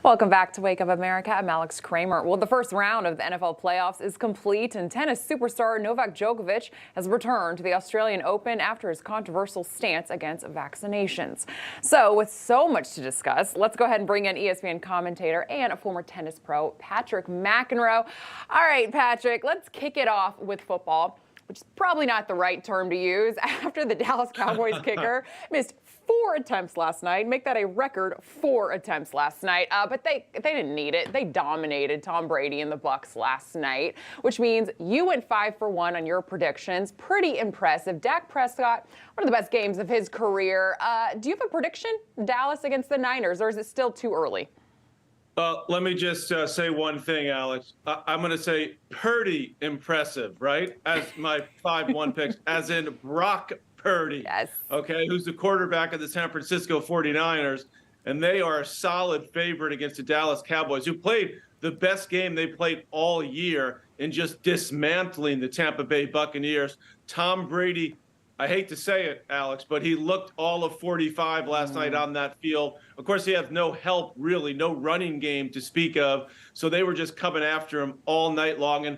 Welcome back to Wake Up America. I'm Alex Kramer. Well, the first round of the NFL playoffs is complete, and tennis superstar Novak Djokovic has returned to the Australian Open after his controversial stance against vaccinations. So, with so much to discuss, let's go ahead and bring in ESPN commentator and a former tennis pro, Patrick McEnroe. All right, Patrick, let's kick it off with football, which is probably not the right term to use after the Dallas Cowboys kicker missed 4 attempts last night. Make that a record 4 attempts last night. But they didn't need it. They dominated Tom Brady and the Bucs last night, which means you went 5 for 1 on your predictions. Pretty impressive. Dak Prescott, one of the best games of his career. Do you have a prediction, Dallas against the Niners, or is it still too early? Let me just say one thing, Alex. I'm going to say pretty impressive, right? As my 5-1 picks, as in Brock Purdy, yes. Okay, who's the quarterback of the San Francisco 49ers, and they are a solid favorite against the Dallas Cowboys, who played the best game they played all year in just dismantling the Tampa Bay Buccaneers. Tom Brady, I hate to say it, Alex, but he looked all of 45 last night on that field. Of course, he has no help, really, no running game to speak of. So they were just coming after him all night long. And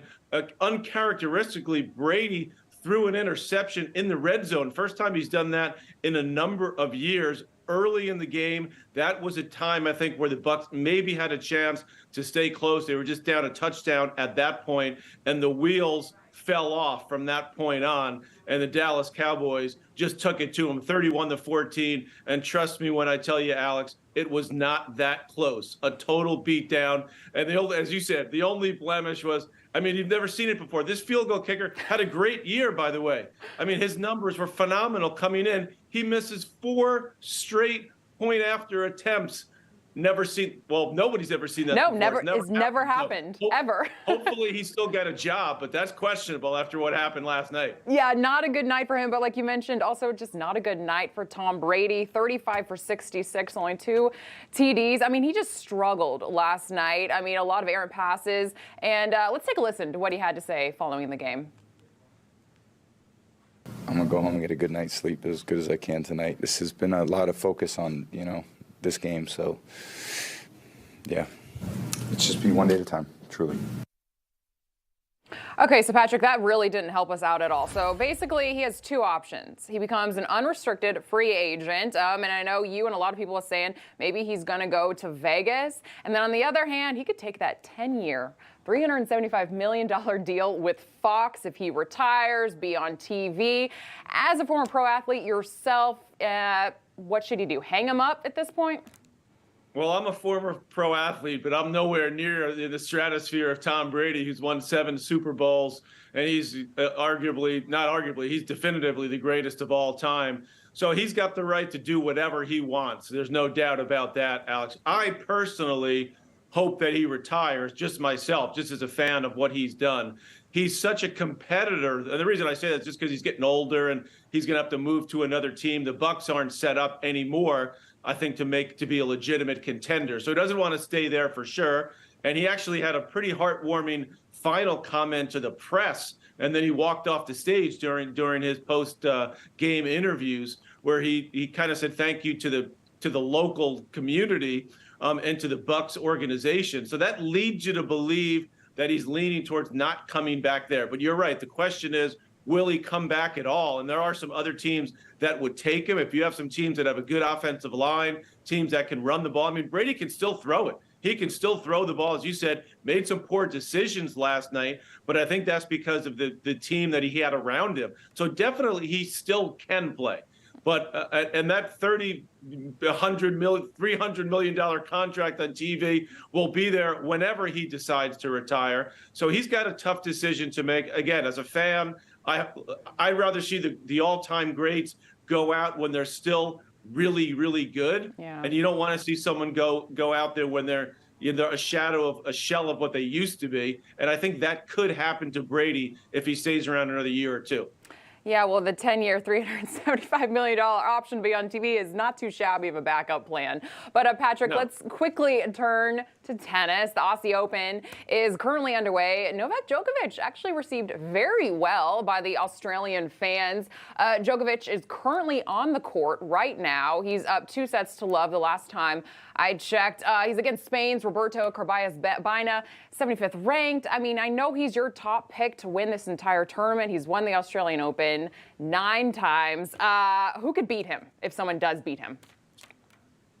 uncharacteristically, Brady threw an interception in the red zone. First time he's done that in a number of years. Early in the game, that was a time, I think, where the Bucs maybe had a chance to stay close. They were just down a touchdown at that point, and the wheels fell off from that point on, and the Dallas Cowboys just took it to them 31-14. And trust me when I tell you, Alex, it was not that close. A total beatdown. And as you said, the only blemish was, I mean, you've never seen it before. This field goal kicker had a great year, by the way. I mean, his numbers were phenomenal coming in. He misses 4 straight point after attempts. Never seen, well, nobody's ever seen that before. Never. It's never happened, ever. Hopefully he still got a job, but that's questionable after what happened last night. Yeah, not a good night for him, but like you mentioned, also just not a good night for Tom Brady. 35 for 66, only 2 TDs. I mean, he just struggled last night. I mean, a lot of errant passes. And let's take a listen to what he had to say following the game. I'm going to go home and get a good night's sleep as good as I can tonight. This has been a lot of focus on, this game, so yeah, it's just be one day at a time, truly. Okay, so Patrick, that really didn't help us out at all. So basically, he has 2 options. He becomes an unrestricted free agent, and I know you and a lot of people are saying maybe he's going to go to Vegas. And then on the other hand, he could take that 10-year, $375 million deal with Fox if he retires, be on TV. As a former pro athlete yourself, what should he do? Hang him up at this point? Well, I'm a former pro athlete, but I'm nowhere near the stratosphere of Tom Brady, who's won 7 Super Bowls, and he's he's definitively the greatest of all time. So he's got the right to do whatever he wants. There's no doubt about that, Alex. I personally hope that he retires, just myself, just as a fan of what he's done. He's such a competitor. And the reason I say that is just because he's getting older and he's going to have to move to another team. The Bucs aren't set up anymore, I think, to be a legitimate contender. So he doesn't want to stay there for sure. And he actually had a pretty heartwarming final comment to the press. And then he walked off the stage during his post-game interviews, where he kind of said thank you to the local community and to the Bucs organization. So that leads you to believe that he's leaning towards not coming back there. But you're right. The question is, will he come back at all? And there are some other teams that would take him. If you have some teams that have a good offensive line, teams that can run the ball. I mean, Brady can still throw it. He can still throw the ball, as you said, made some poor decisions last night, but I think that's because of the team that he had around him. So definitely he still can play. But and that $300 million contract on TV will be there whenever he decides to retire. So he's got a tough decision to make. Again, as a fan, I'd rather see the all-time greats go out when they're still really, really good. Yeah. And you don't want to see someone go out there when they're a shell of what they used to be. And I think that could happen to Brady if he stays around another year or 2. Yeah, well, the 10-year, $375 million option to be on TV is not too shabby of a backup plan. But, Patrick, let's quickly turn to tennis. The Aussie Open is currently underway. Novak Djokovic actually received very well by the Australian fans. Djokovic is currently on the court right now. He's up 2-0 the last time I checked. He's against Spain's Roberto Carballes Baena, 75th ranked. I mean, I know he's your top pick to win this entire tournament. He's won the Australian Open 9 times. Who could beat him if someone does beat him?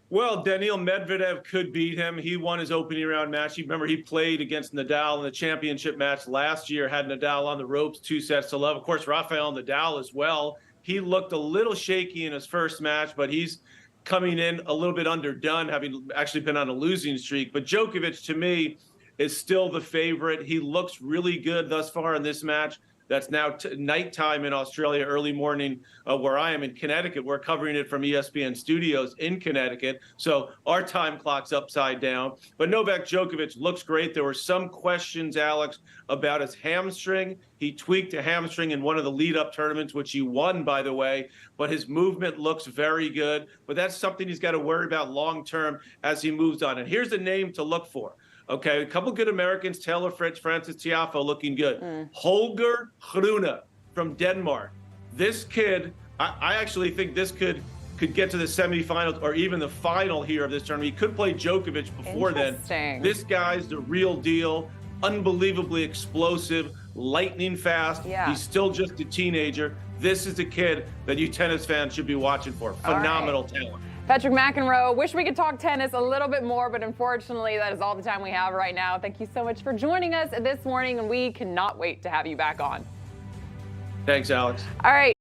Well, Daniil Medvedev could beat him. He won his opening round match. You remember he played against Nadal in the championship match last year, had Nadal on the ropes 2-0. Of course, Rafael Nadal as well. He looked a little shaky in his first match, but he's coming in a little bit underdone, having actually been on a losing streak. But Djokovic, to me, is still the favorite. He looks really good thus far in this match. That's now nighttime in Australia, early morning where I am in Connecticut. We're covering it from ESPN studios in Connecticut. So our time clock's upside down. But Novak Djokovic looks great. There were some questions, Alex, about his hamstring. He tweaked a hamstring in one of the lead-up tournaments, which he won, by the way. But his movement looks very good. But that's something he's got to worry about long-term as he moves on. And here's a name to look for. Okay, a couple good Americans, Taylor Fritz, Francis Tiafoe looking good. Holger Rune from Denmark. This kid, I actually think this could get to the semifinals or even the final here of this tournament. He could play Djokovic before then. This guy's the real deal, unbelievably explosive, lightning fast. Yeah. He's still just a teenager. This is the kid that you tennis fans should be watching for. Phenomenal talent. Patrick McEnroe, wish we could talk tennis a little bit more, but unfortunately that is all the time we have right now. Thank you so much for joining us this morning, and we cannot wait to have you back on. Thanks, Alex. All right.